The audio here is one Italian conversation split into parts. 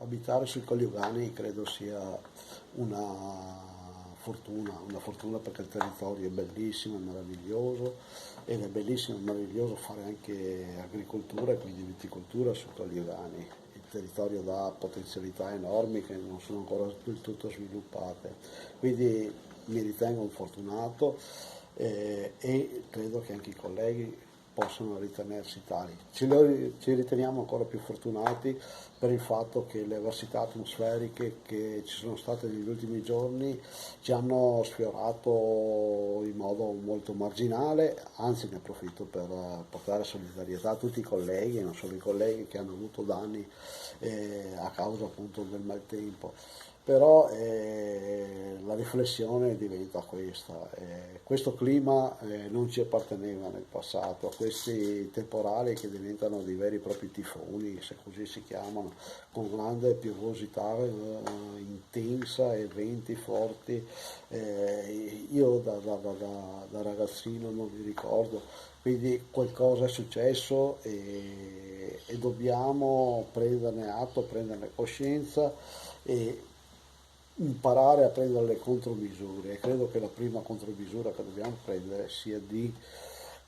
abitare sui Colli Euganei credo sia una fortuna perché il territorio è bellissimo, è meraviglioso ed è bellissimo e meraviglioso fare anche agricoltura e quindi viticoltura sui Colli Euganei. Il territorio dà potenzialità enormi che non sono ancora del tutto sviluppate, quindi mi ritengo un fortunato e credo che anche i colleghi possono ritenersi tali. Ci riteniamo ancora più fortunati per il fatto che le avversità atmosferiche che ci sono state negli ultimi giorni ci hanno sfiorato in modo molto marginale, anzi ne approfitto per portare solidarietà a tutti i colleghi, non solo i colleghi che hanno avuto danni a causa appunto del maltempo. Però la riflessione diventa questa, questo clima non ci apparteneva nel passato, questi temporali che diventano dei veri e propri tifoni, se così si chiamano, con grande piovosità intensa e venti forti, io da ragazzino non mi ricordo, quindi qualcosa è successo e dobbiamo prenderne atto, prenderne coscienza e imparare a prendere le contromisure e credo che la prima contromisura che dobbiamo prendere sia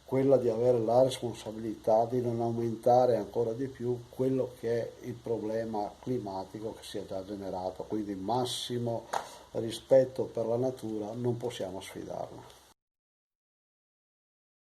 quella di avere la responsabilità di non aumentare ancora di più quello che è il problema climatico che si è già generato, quindi massimo rispetto per la natura, non possiamo sfidarla.